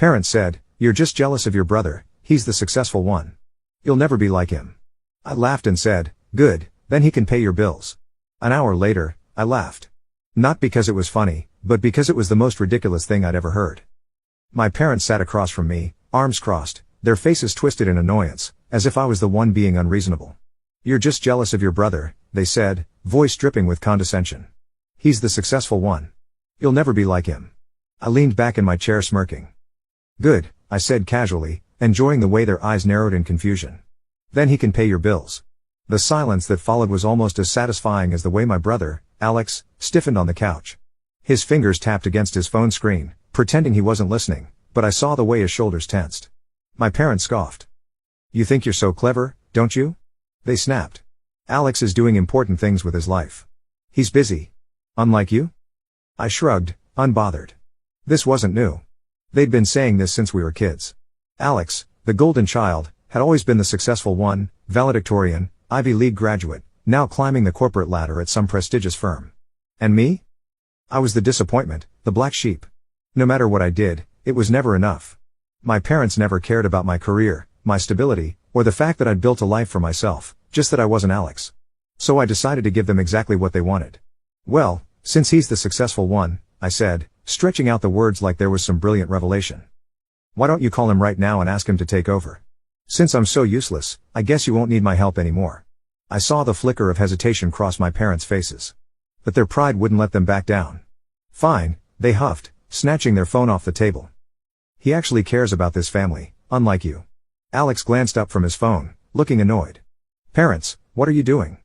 Parents said, "You're just jealous of your brother, he's the successful one. You'll never be like him." I laughed and said, "Good, then he can pay your bills." An hour later, I laughed. Not because it was funny, but because it was the most ridiculous thing I'd ever heard. My parents sat across from me, arms crossed, their faces twisted in annoyance, as if I was the one being unreasonable. "You're just jealous of your brother," they said, voice dripping with condescension. "He's the successful one. You'll never be like him." I leaned back in my chair smirking. "Good," I said casually, enjoying the way their eyes narrowed in confusion. "Then he can pay your bills." The silence that followed was almost as satisfying as the way my brother, Alex, stiffened on the couch. His fingers tapped against his phone screen, pretending he wasn't listening, but I saw the way his shoulders tensed. My parents scoffed. "You think you're so clever, don't you?" they snapped. "Alex is doing important things with his life. He's busy. Unlike you?" I shrugged, unbothered. This wasn't new. They'd been saying this since we were kids. Alex, the golden child, had always been the successful one, valedictorian, Ivy League graduate, now climbing the corporate ladder at some prestigious firm. And me? I was the disappointment, the black sheep. No matter what I did, it was never enough. My parents never cared about my career, my stability, or the fact that I'd built a life for myself, just that I wasn't Alex. So I decided to give them exactly what they wanted. "Well, since he's the successful one," I said, stretching out the words like there was some brilliant revelation. "Why don't you call him right now and ask him to take over? Since I'm so useless, I guess you won't need my help anymore." I saw the flicker of hesitation cross my parents' faces. But their pride wouldn't let them back down. "Fine," they huffed, snatching their phone off the table. "He actually cares about this family, unlike you." Alex glanced up from his phone, looking annoyed. "Parents, what are you doing?"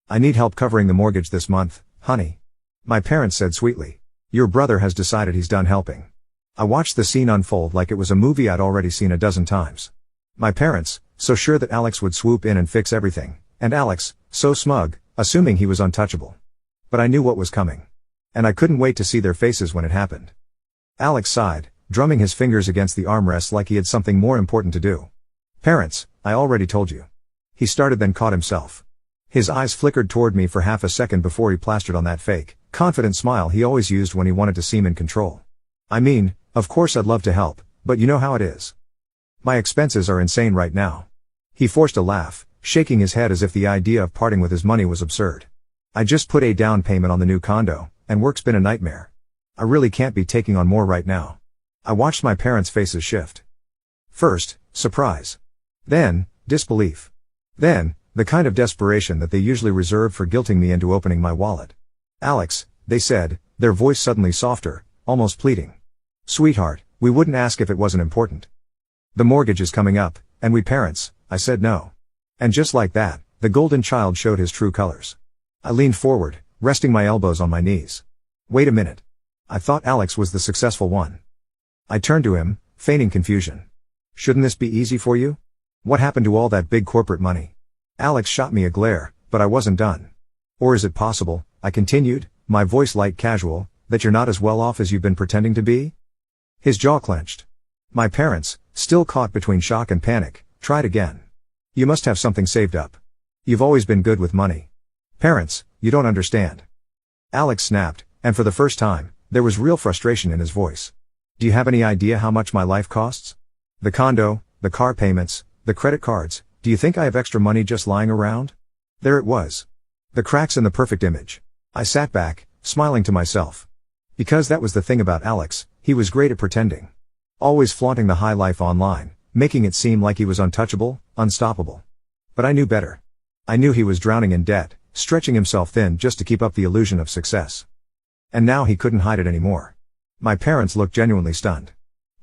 "I need help covering the mortgage this month, honey." My parents said sweetly. "Your brother has decided he's done helping." I watched the scene unfold like it was a movie I'd already seen a dozen times. My parents, so sure that Alex would swoop in and fix everything, and Alex, so smug, assuming he was untouchable. But I knew what was coming. And I couldn't wait to see their faces when it happened. Alex sighed, drumming his fingers against the armrests like he had something more important to do. "Parents, I already told you." He started, then caught himself. His eyes flickered toward me for half a second before he plastered on that fake, confident smile he always used when he wanted to seem in control. "I mean, of course I'd love to help, but you know how it is. My expenses are insane right now." He forced a laugh, shaking his head as if the idea of parting with his money was absurd. "I just put a down payment on the new condo, and work's been a nightmare. I really can't be taking on more right now." I watched my parents' faces shift. First, surprise. Then, disbelief. Then, the kind of desperation that they usually reserve for guilting me into opening my wallet. "Alex," they said, their voice suddenly softer, almost pleading. "Sweetheart, we wouldn't ask if it wasn't important. The mortgage is coming up, and we parents," I said no. And just like that, the golden child showed his true colors. I leaned forward, resting my elbows on my knees. "Wait a minute. I thought Alex was the successful one." I turned to him, feigning confusion. "Shouldn't this be easy for you? What happened to all that big corporate money?" Alex shot me a glare, but I wasn't done. "Or is it possible," I continued, my voice light casual, "that you're not as well off as you've been pretending to be?" His jaw clenched. My parents, still caught between shock and panic, tried again. "You must have something saved up. You've always been good with money." "Parents, you don't understand." Alex snapped, and for the first time, there was real frustration in his voice. "Do you have any idea how much my life costs? The condo, the car payments, the credit cards, do you think I have extra money just lying around?" There it was. The cracks in the perfect image. I sat back, smiling to myself. Because that was the thing about Alex, he was great at pretending. Always flaunting the high life online, making it seem like he was untouchable, unstoppable. But I knew better. I knew he was drowning in debt, stretching himself thin just to keep up the illusion of success. And now he couldn't hide it anymore. My parents looked genuinely stunned.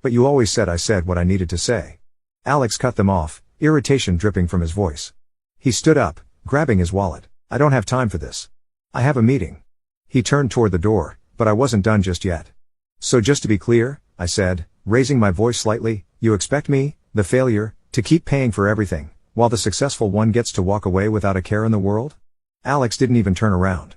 "But you always said I said what I needed to say." Alex cut them off, irritation dripping from his voice. He stood up, grabbing his wallet. "I don't have time for this. I have a meeting." He turned toward the door, but I wasn't done just yet. "So just to be clear," I said, raising my voice slightly, "you expect me, the failure, to keep paying for everything, while the successful one gets to walk away without a care in the world?" Alex didn't even turn around.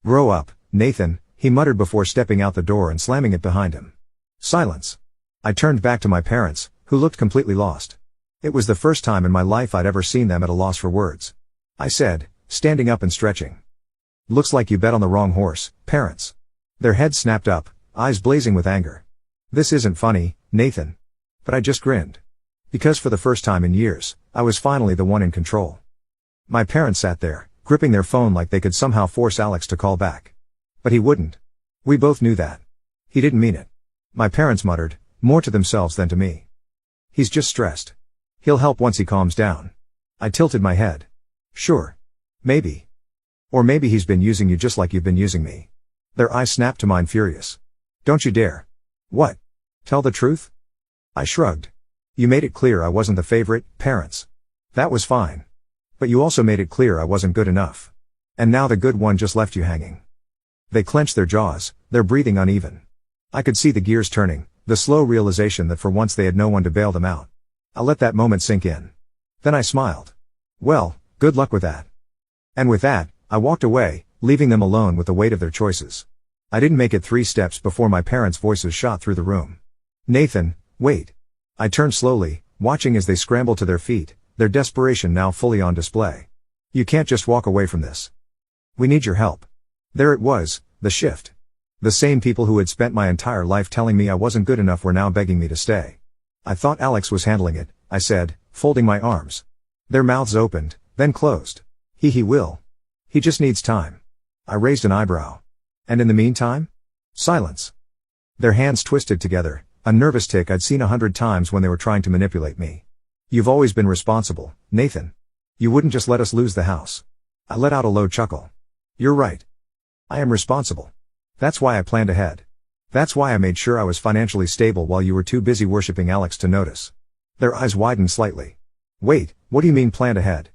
"Grow up, Nathan," he muttered before stepping out the door and slamming it behind him. Silence. I turned back to my parents, who looked completely lost. It was the first time in my life I'd ever seen them at a loss for words. I said, standing up and stretching. "Looks like you bet on the wrong horse, parents." Their heads snapped up, eyes blazing with anger. "This isn't funny, Nathan. But I just grinned. Because for the first time in years, I was finally the one in control. My parents sat there, gripping their phone like they could somehow force Alex to call back. But he wouldn't. We both knew that. He didn't mean it. My parents muttered, more to themselves than to me. He's just stressed. He'll help once he calms down. I tilted my head. Sure. Maybe. Or maybe he's been using you just like you've been using me. Their eyes snapped to mine, furious. Don't you dare. What? Tell the truth? I shrugged. You made it clear I wasn't the favorite, parents. That was fine. But you also made it clear I wasn't good enough. And now the good one just left you hanging. They clenched their jaws, their breathing uneven. I could see the gears turning, the slow realization that for once they had no one to bail them out. I let that moment sink in. Then I smiled. Well, good luck with that. And with that, I walked away, leaving them alone with the weight of their choices. I didn't make it 3 steps before my parents' voices shot through the room. Nathan, wait. I turned slowly, watching as they scrambled to their feet, their desperation now fully on display. You can't just walk away from this. We need your help. There it was, the shift. The same people who had spent my entire life telling me I wasn't good enough were now begging me to stay. I thought Alex was handling it, I said, folding my arms. Their mouths opened, then closed. He will. He just needs time. I raised an eyebrow. And in the meantime? Silence. Their hands twisted together, a nervous tic I'd seen 100 times when they were trying to manipulate me. You've always been responsible, Nathan. You wouldn't just let us lose the house. I let out a low chuckle. You're right. I am responsible. That's why I planned ahead. That's why I made sure I was financially stable while you were too busy worshipping Alex to notice. Their eyes widened slightly. Wait, what do you mean planned ahead?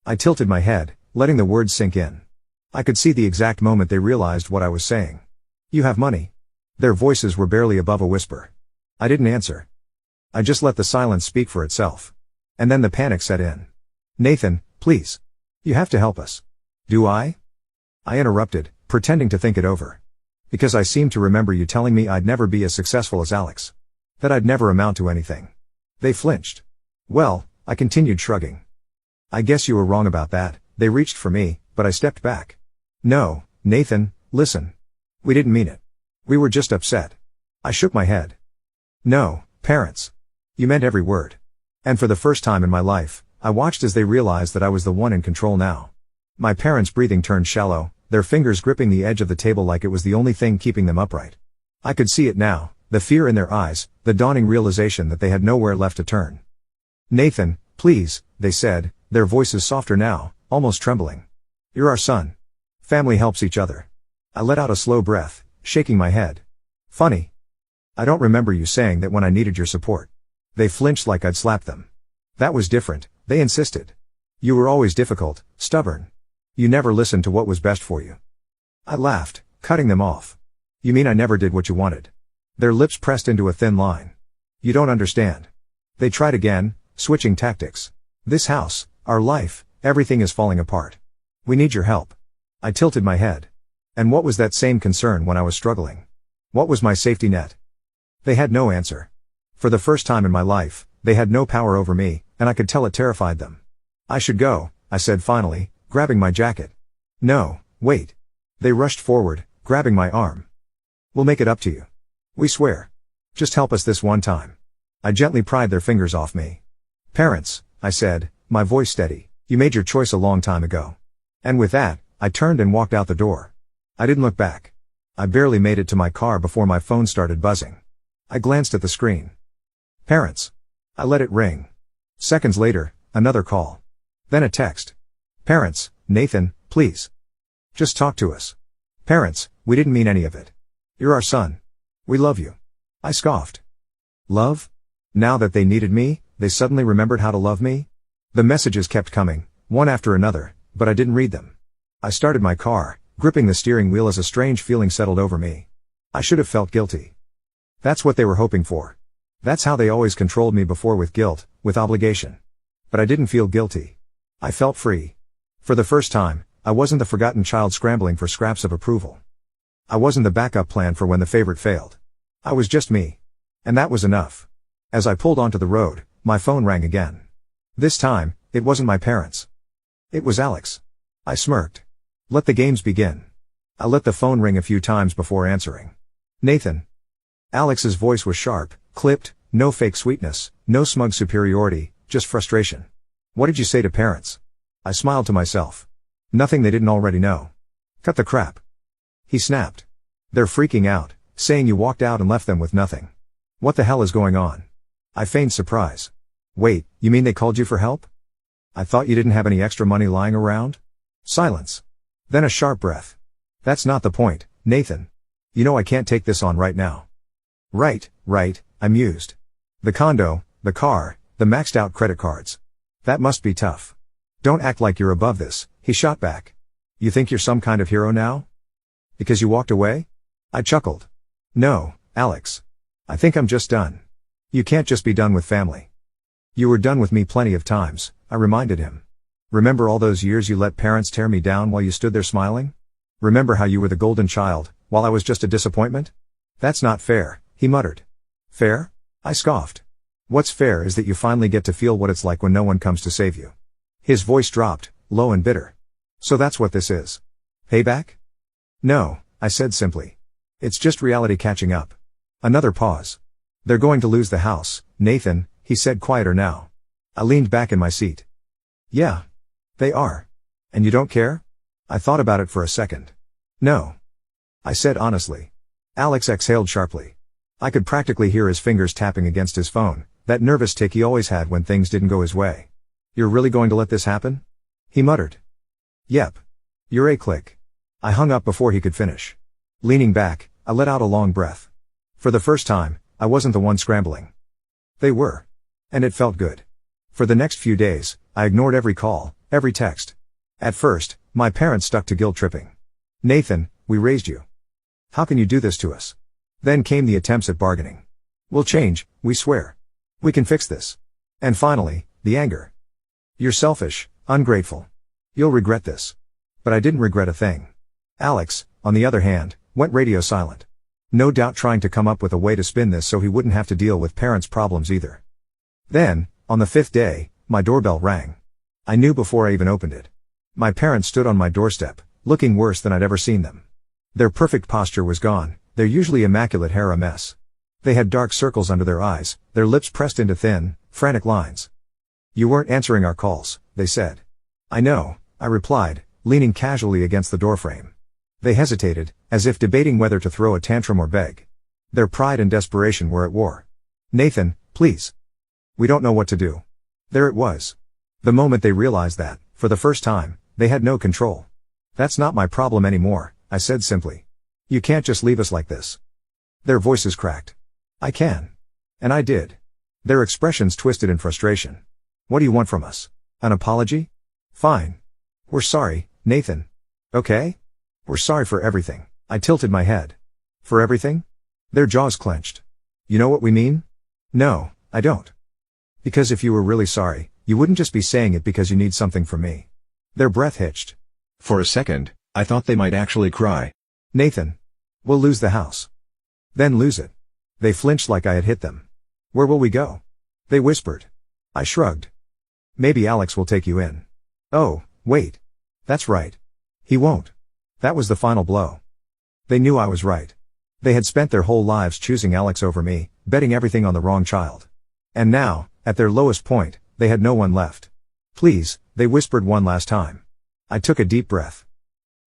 I tilted my head, letting the words sink in. I could see the exact moment they realized what I was saying. You have money. Their voices were barely above a whisper. I didn't answer. I just let the silence speak for itself. And then the panic set in. Nathan, please. You have to help us. Do I? I interrupted, pretending to think it over. Because I seemed to remember you telling me I'd never be as successful as Alex. That I'd never amount to anything. They flinched. Well, I continued shrugging. I guess you were wrong about that. They reached for me, but I stepped back. No, Nathan, listen. We didn't mean it. We were just upset. I shook my head. No, parents. You meant every word. And for the first time in my life, I watched as they realized that I was the one in control now. My parents' breathing turned shallow, their fingers gripping the edge of the table like it was the only thing keeping them upright. I could see it now, the fear in their eyes, the dawning realization that they had nowhere left to turn. Nathan, please, they said, their voices softer now, almost trembling. You're our son. Family helps each other. I let out a slow breath, shaking my head. Funny. I don't remember you saying that when I needed your support. They flinched like I'd slapped them. That was different, they insisted. You were always difficult, stubborn. You never listened to what was best for you. I laughed, cutting them off. You mean I never did what you wanted? Their lips pressed into a thin line. You don't understand. They tried again, switching tactics. This house, our life, everything is falling apart. We need your help. I tilted my head. And what was that same concern when I was struggling? What was my safety net? They had no answer. For the first time in my life, they had no power over me, and I could tell it terrified them. I should go, I said finally, grabbing my jacket. No, wait. They rushed forward, grabbing my arm. We'll make it up to you. We swear. Just help us this one time. I gently pried their fingers off me. Parents, I said, my voice steady, you made your choice a long time ago. And with that, I turned and walked out the door. I didn't look back. I barely made it to my car before my phone started buzzing. I glanced at the screen. Parents. I let it ring. Seconds later, another call. Then a text. Parents, Nathan, please. Just talk to us. Parents, we didn't mean any of it. You're our son. We love you. I scoffed. Love? Now that they needed me, they suddenly remembered how to love me? The messages kept coming, one after another, but I didn't read them. I started my car, gripping the steering wheel as a strange feeling settled over me. I should have felt guilty. That's what they were hoping for. That's how they always controlled me before, with guilt, with obligation. But I didn't feel guilty. I felt free. For the first time, I wasn't the forgotten child scrambling for scraps of approval. I wasn't the backup plan for when the favorite failed. I was just me. And that was enough. As I pulled onto the road, my phone rang again. This time, it wasn't my parents. It was Alex. I smirked. Let the games begin. I let the phone ring a few times before answering. Nathan. Alex's voice was sharp, clipped, no fake sweetness, no smug superiority, just frustration. What did you say to parents? I smiled to myself. Nothing they didn't already know. Cut the crap. He snapped. They're freaking out, saying you walked out and left them with nothing. What the hell is going on? I feigned surprise. Wait, you mean they called you for help? I thought you didn't have any extra money lying around? Silence. Then a sharp breath. That's not the point, Nathan. You know I can't take this on right now. Right, I mused. The condo, the car, the maxed out credit cards. That must be tough. Don't act like you're above this, he shot back. You think you're some kind of hero now? Because you walked away? I chuckled. No, Alex. I think I'm just done. You can't just be done with family. You were done with me plenty of times, I reminded him. Remember all those years you let parents tear me down while you stood there smiling? Remember how you were the golden child, while I was just a disappointment? That's not fair, he muttered. Fair? I scoffed. What's fair is that you finally get to feel what it's like when no one comes to save you. His voice dropped, low and bitter. So that's what this is. Payback? No, I said simply. It's just reality catching up. Another pause. They're going to lose the house, Nathan, he said quieter now. I leaned back in my seat. Yeah. They are. And you don't care? I thought about it for a second. No. I said honestly. Alex exhaled sharply. I could practically hear his fingers tapping against his phone, that nervous tick he always had when things didn't go his way. You're really going to let this happen? He muttered. Yep. You're a click. I hung up before he could finish. Leaning back, I let out a long breath. For the first time, I wasn't the one scrambling. They were. And it felt good. For the next few days, I ignored every call, every text. At first, my parents stuck to guilt tripping. Nathan, we raised you. How can you do this to us? Then came the attempts at bargaining. We'll change, we swear. We can fix this. And finally, the anger. You're selfish, ungrateful. You'll regret this. But I didn't regret a thing. Alex, on the other hand, went radio silent. No doubt trying to come up with a way to spin this so he wouldn't have to deal with parents' problems either. Then, on the 5th day, my doorbell rang. I knew before I even opened it. My parents stood on my doorstep, looking worse than I'd ever seen them. Their perfect posture was gone, their usually immaculate hair a mess. They had dark circles under their eyes, their lips pressed into thin, frantic lines. You weren't answering our calls, they said. I know, I replied, leaning casually against the doorframe. They hesitated, as if debating whether to throw a tantrum or beg. Their pride and desperation were at war. Nathan, please. We don't know what to do. There it was. The moment they realized that, for the first time, they had no control. That's not my problem anymore, I said simply. You can't just leave us like this. Their voices cracked. I can. And I did. Their expressions twisted in frustration. What do you want from us? An apology? Fine. We're sorry, Nathan. Okay? We're sorry for everything. I tilted my head. For everything? Their jaws clenched. You know what we mean? No, I don't. Because if you were really sorry, you wouldn't just be saying it because you need something from me. Their breath hitched. For a second, I thought they might actually cry. Nathan. We'll lose the house. Then lose it. They flinched like I had hit them. Where will we go? They whispered. I shrugged. Maybe Alex will take you in. Oh, wait. That's right. He won't. That was the final blow. They knew I was right. They had spent their whole lives choosing Alex over me, betting everything on the wrong child. And now, at their lowest point, they had no one left. Please, they whispered one last time. I took a deep breath.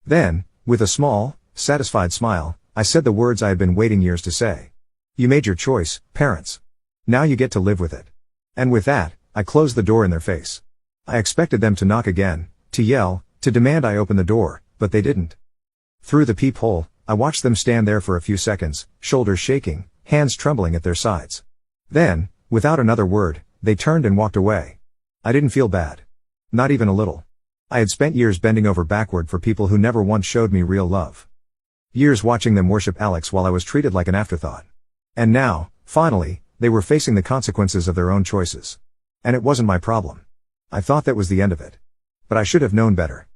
Then, with a small, satisfied smile, I said the words I had been waiting years to say. You made your choice, parents. Now you get to live with it. And with that, I closed the door in their face. I expected them to knock again, to yell, to demand I open the door, but they didn't. Through the peephole, I watched them stand there for a few seconds, shoulders shaking, hands trembling at their sides. Then, without another word, they turned and walked away. I didn't feel bad. Not even a little. I had spent years bending over backward for people who never once showed me real love. Years watching them worship Alex while I was treated like an afterthought. And now, finally, they were facing the consequences of their own choices. And it wasn't my problem. I thought that was the end of it. But I should have known better.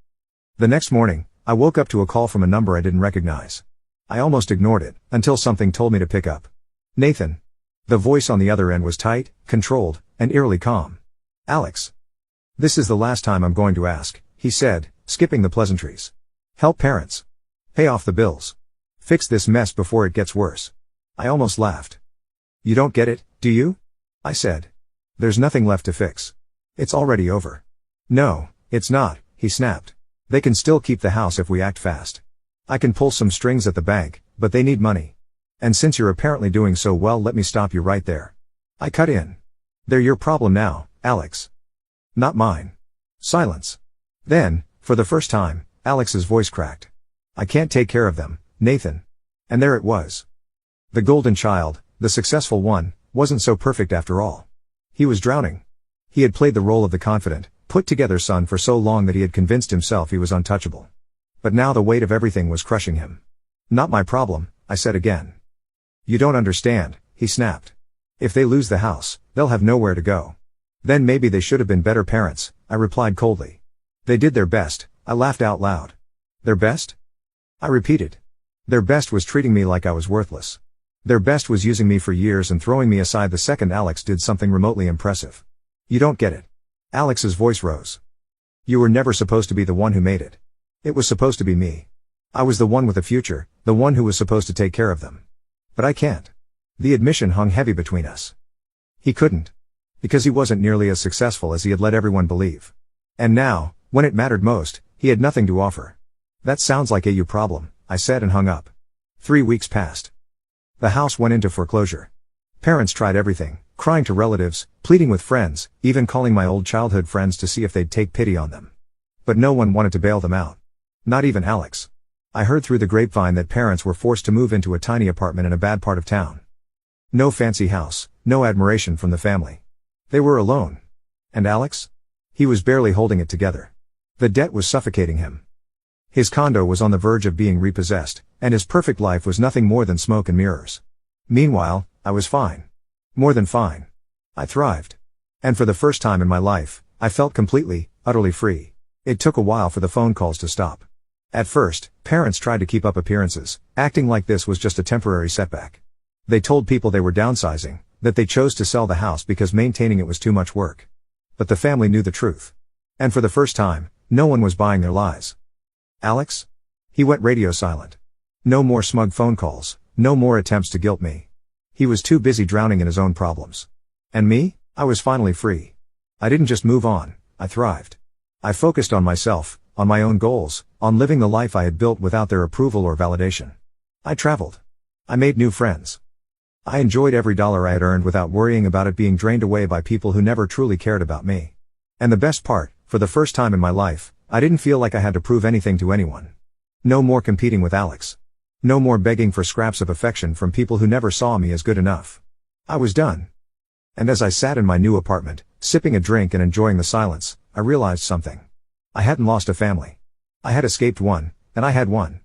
The next morning, I woke up to a call from a number I didn't recognize. I almost ignored it, until something told me to pick up. Nathan. The voice on the other end was tight, controlled, and eerily calm. Alex. This is the last time I'm going to ask, he said, skipping the pleasantries. Help parents. Pay off the bills. Fix this mess before it gets worse. I almost laughed. You don't get it, do you? I said. There's nothing left to fix. It's already over. No, it's not, he snapped. They can still keep the house if we act fast. I can pull some strings at the bank, but they need money. And since you're apparently doing so well, let me stop you right there. I cut in. They're your problem now, Alex. Not mine. Silence. Then, for the first time, Alex's voice cracked. I can't take care of them, Nathan. And there it was. The golden child, the successful one, wasn't so perfect after all. He was drowning. He had played the role of the confident, put-together son for so long that he had convinced himself he was untouchable. But now the weight of everything was crushing him. Not my problem, I said again. You don't understand, he snapped. If they lose the house, they'll have nowhere to go. Then maybe they should have been better parents, I replied coldly. They did their best, I laughed out loud. Their best? I repeated. Their best was treating me like I was worthless. Their best was using me for years and throwing me aside the second Alex did something remotely impressive. You don't get it. Alex's voice rose. You were never supposed to be the one who made it. It was supposed to be me. I was the one with a future, the one who was supposed to take care of them. But I can't. The admission hung heavy between us. He couldn't. Because he wasn't nearly as successful as he had let everyone believe. And now, when it mattered most, he had nothing to offer. That sounds like a you problem, I said and hung up. 3 weeks passed. The house went into foreclosure. Parents tried everything, crying to relatives, pleading with friends, even calling my old childhood friends to see if they'd take pity on them. But no one wanted to bail them out. Not even Alex. I heard through the grapevine that parents were forced to move into a tiny apartment in a bad part of town. No fancy house, no admiration from the family. They were alone. And Alex? He was barely holding it together. The debt was suffocating him. His condo was on the verge of being repossessed, and his perfect life was nothing more than smoke and mirrors. Meanwhile, I was fine. More than fine. I thrived. And for the first time in my life, I felt completely, utterly free. It took a while for the phone calls to stop. At first, parents tried to keep up appearances, acting like this was just a temporary setback. They told people they were downsizing, that they chose to sell the house because maintaining it was too much work. But the family knew the truth. And for the first time, no one was buying their lies. Alex? He went radio silent. No more smug phone calls, no more attempts to guilt me. He was too busy drowning in his own problems. And me? I was finally free. I didn't just move on, I thrived. I focused on myself, on my own goals, on living the life I had built without their approval or validation. I traveled. I made new friends. I enjoyed every dollar I had earned without worrying about it being drained away by people who never truly cared about me. And the best part, for the first time in my life, I didn't feel like I had to prove anything to anyone. No more competing with Alex. No more begging for scraps of affection from people who never saw me as good enough. I was done. And as I sat in my new apartment, sipping a drink and enjoying the silence, I realized something. I hadn't lost a family. I had escaped one, and I had one.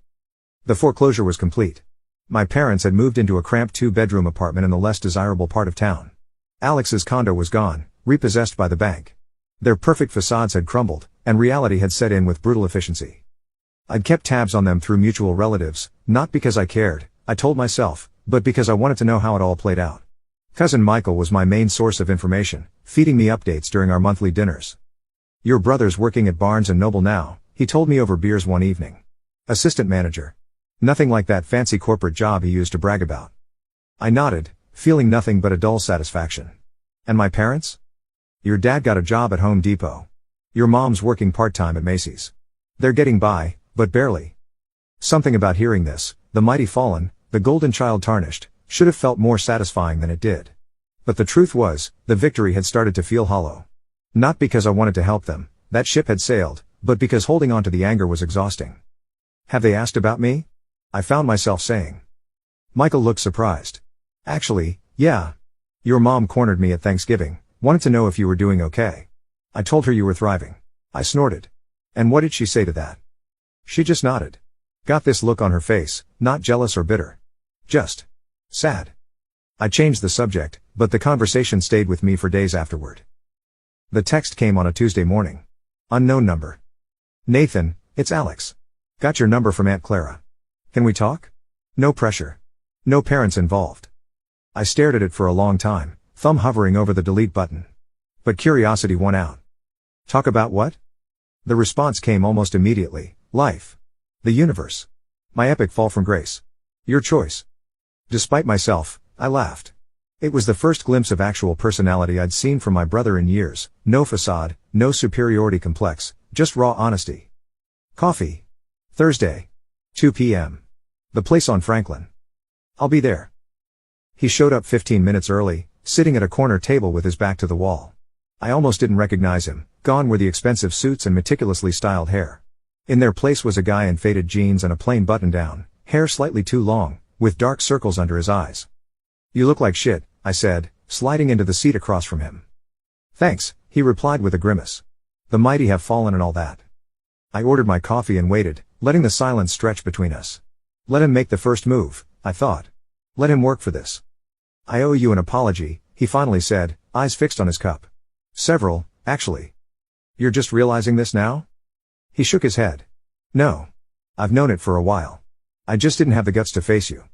The foreclosure was complete. My parents had moved into a cramped 2-bedroom apartment in the less desirable part of town. Alex's condo was gone, repossessed by the bank. Their perfect facades had crumbled, and reality had set in with brutal efficiency. I'd kept tabs on them through mutual relatives, not because I cared, I told myself, but because I wanted to know how it all played out. Cousin Michael was my main source of information, feeding me updates during our monthly dinners. Your brother's working at Barnes & Noble now, he told me over beers one evening. Assistant manager. Nothing like that fancy corporate job he used to brag about. I nodded, feeling nothing but a dull satisfaction. And my parents? Your dad got a job at Home Depot. Your mom's working part-time at Macy's. They're getting by, but barely. Something about hearing this, the mighty fallen, the golden child tarnished, should have felt more satisfying than it did. But the truth was, the victory had started to feel hollow. Not because I wanted to help them, that ship had sailed, but because holding on to the anger was exhausting. Have they asked about me? I found myself saying. Michael looked surprised. Actually, yeah. Your mom cornered me at Thanksgiving, wanted to know if you were doing okay. I told her you were thriving. I snorted. And what did she say to that? She just nodded. Got this look on her face, not jealous or bitter. Just sad. I changed the subject, but the conversation stayed with me for days afterward. The text came on a Tuesday morning. Unknown number. Nathan, it's Alex. Got your number from Aunt Clara. Can we talk? No pressure. No parents involved. I stared at it for a long time, thumb hovering over the delete button. But curiosity won out. Talk about what? The response came almost immediately. Life. The universe. My epic fall from grace. Your choice. Despite myself, I laughed. It was the first glimpse of actual personality I'd seen from my brother in years. No facade, no superiority complex, just raw honesty. Coffee. Thursday. 2 p.m. The place on Franklin. I'll be there. He showed up 15 minutes early, sitting at a corner table with his back to the wall. I almost didn't recognize him. Gone were the expensive suits and meticulously styled hair. In their place was a guy in faded jeans and a plain button-down, hair slightly too long, with dark circles under his eyes. "You look like shit," I said, sliding into the seat across from him. "Thanks," he replied with a grimace. "The mighty have fallen and all that." I ordered my coffee and waited, letting the silence stretch between us. Let him make the first move, I thought. Let him work for this. "I owe you an apology," he finally said, eyes fixed on his cup. "Several, actually." "You're just realizing this now?" He shook his head. "No. I've known it for a while. I just didn't have the guts to face you."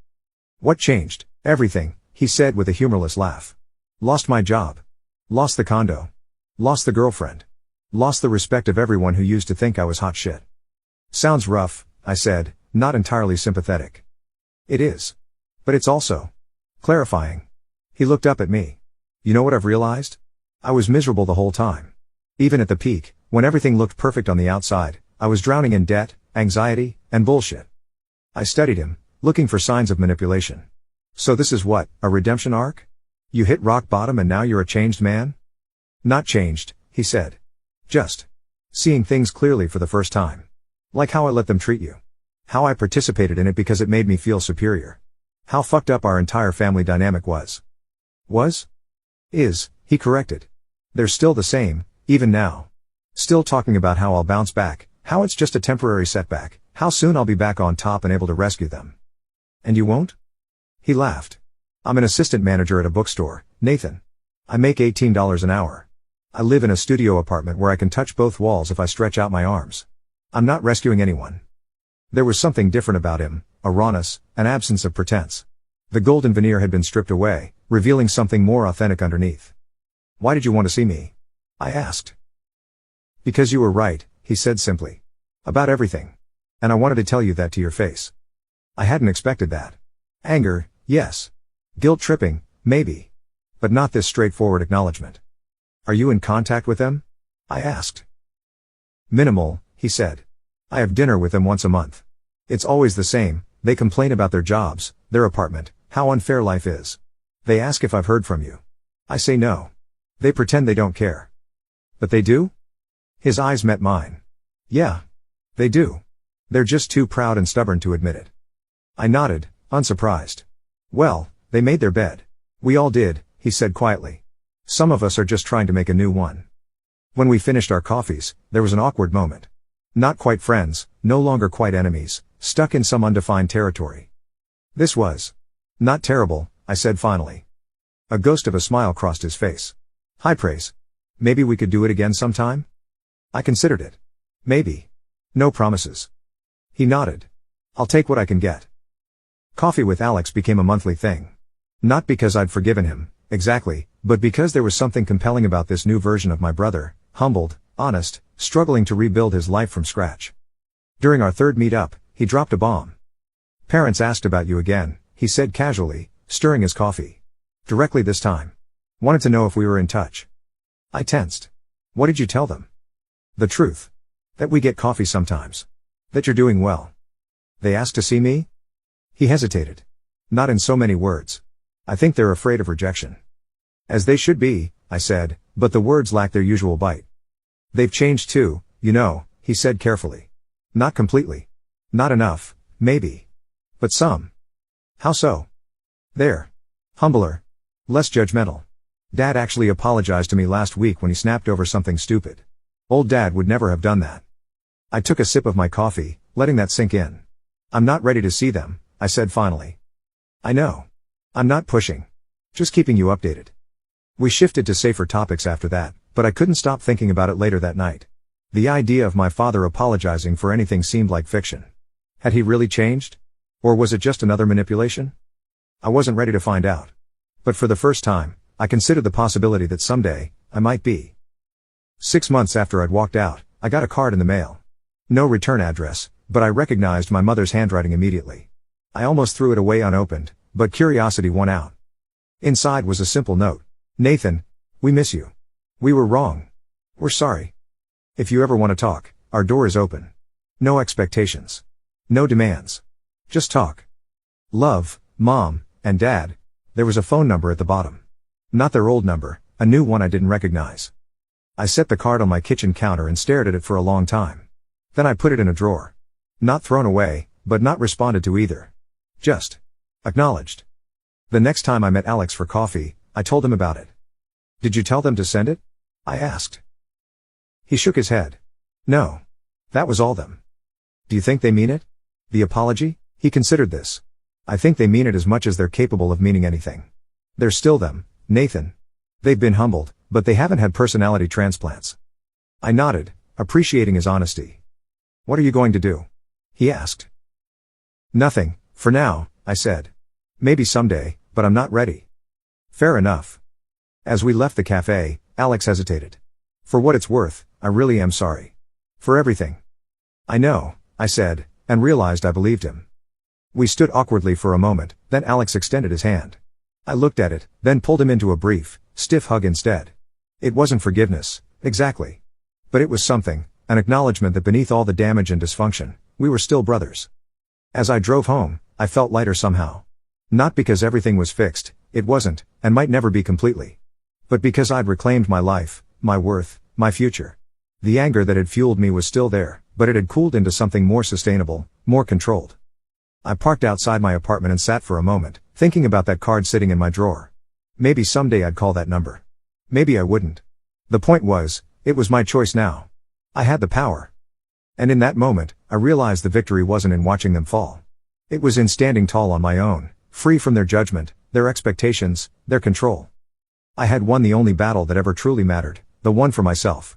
"What changed?" "Everything," he said with a humorless laugh. "Lost my job. Lost the condo. Lost the girlfriend. Lost the respect of everyone who used to think I was hot shit." "Sounds rough," I said, not entirely sympathetic. "It is. But it's also clarifying." He looked up at me. "You know what I've realized? I was miserable the whole time. Even at the peak, when everything looked perfect on the outside, I was drowning in debt, anxiety, and bullshit." I studied him, looking for signs of manipulation. "So this is what, a redemption arc? You hit rock bottom and now you're a changed man?" "Not changed," he said. "Just seeing things clearly for the first time. Like how I let them treat you. How I participated in it because it made me feel superior. How fucked up our entire family dynamic was." Is, he corrected. "They're still the same, even now. Still talking about how I'll bounce back, how it's just a temporary setback, how soon I'll be back on top and able to rescue them." "And you won't?" He laughed. "I'm an assistant manager at a bookstore, Nathan. I make $18 an hour. I live in a studio apartment where I can touch both walls if I stretch out my arms. I'm not rescuing anyone." There was something different about him, a rawness, an absence of pretense. The golden veneer had been stripped away, revealing something more authentic underneath. "Why did you want to see me?" I asked. "Because you were right," he said simply. "About everything. And I wanted to tell you that to your face." I hadn't expected that. Anger, yes. Guilt-tripping, maybe. But not this straightforward acknowledgement. "Are you in contact with them?" I asked. "Minimal," he said. "I have dinner with them once a month. It's always the same. They complain about their jobs, their apartment, how unfair life is. They ask if I've heard from you. I say no. They pretend they don't care." "But they do?" His eyes met mine. "Yeah. They do. They're just too proud and stubborn to admit it." I nodded, unsurprised. "Well, they made their bed. We all did," he said quietly. "Some of us are just trying to make a new one." When we finished our coffees, there was an awkward moment. Not quite friends, no longer quite enemies, stuck in some undefined territory. "This was not terrible," I said finally. A ghost of a smile crossed his face. "High praise. Maybe we could do it again sometime?" I considered it. "Maybe. No promises." He nodded. "I'll take what I can get." Coffee with Alex became a monthly thing. Not because I'd forgiven him, exactly, but because there was something compelling about this new version of my brother, humbled, honest, struggling to rebuild his life from scratch. During our third meet-up, he dropped a bomb. "Parents asked about you again," he said casually, stirring his coffee. "Directly this time. Wanted to know if we were in touch." I tensed. "What did you tell them?" "The truth. That we get coffee sometimes. That you're doing well." "They asked to see me?" He hesitated. "Not in so many words. I think they're afraid of rejection." "As they should be," I said, but the words lacked their usual bite. "They've changed too, you know," he said carefully. "Not completely. Not enough, maybe. But some." "How so?" "They're humbler. Less judgmental. Dad actually apologized to me last week when he snapped over something stupid. Old Dad would never have done that." I took a sip of my coffee, letting that sink in. "I'm not ready to see them," I said finally. "I know. I'm not pushing. Just keeping you updated." We shifted to safer topics after that, but I couldn't stop thinking about it later that night. The idea of my father apologizing for anything seemed like fiction. Had he really changed? Or was it just another manipulation? I wasn't ready to find out. But for the first time, I considered the possibility that someday, I might be. 6 months after I'd walked out, I got a card in the mail. No return address, but I recognized my mother's handwriting immediately. I almost threw it away unopened, but curiosity won out. Inside was a simple note. Nathan, we miss you. We were wrong. We're sorry. If you ever want to talk, our door is open. No expectations. No demands. Just talk. Love, Mom, and Dad. There was a phone number at the bottom. Not their old number, a new one I didn't recognize. I set the card on my kitchen counter and stared at it for a long time. Then I put it in a drawer. Not thrown away, but not responded to either. Just acknowledged. The next time I met Alex for coffee, I told him about it. Did you tell them to send it? I asked. He shook his head. No. That was all them. Do you think they mean it? The apology? He considered this. I think they mean it as much as they're capable of meaning anything. They're still them, Nathan. They've been humbled, but they haven't had personality transplants. I nodded, appreciating his honesty. What are you going to do? He asked. Nothing, for now, I said. Maybe someday, but I'm not ready. Fair enough. As we left the cafe, Alex hesitated. For what it's worth, I really am sorry. For everything. I know, I said, and realized I believed him. We stood awkwardly for a moment, then Alex extended his hand. I looked at it, then pulled him into a brief, stiff hug instead. It wasn't forgiveness, exactly. But it was something, an acknowledgement that beneath all the damage and dysfunction, we were still brothers. As I drove home, I felt lighter somehow. Not because everything was fixed, it wasn't, and might never be completely. But because I'd reclaimed my life, my worth, my future. The anger that had fueled me was still there, but it had cooled into something more sustainable, more controlled. I parked outside my apartment and sat for a moment, thinking about that card sitting in my drawer. Maybe someday I'd call that number. Maybe I wouldn't. The point was, it was my choice now. I had the power. And in that moment, I realized the victory wasn't in watching them fall. It was in standing tall on my own, free from their judgment, their expectations, their control. I had won the only battle that ever truly mattered, the one for myself.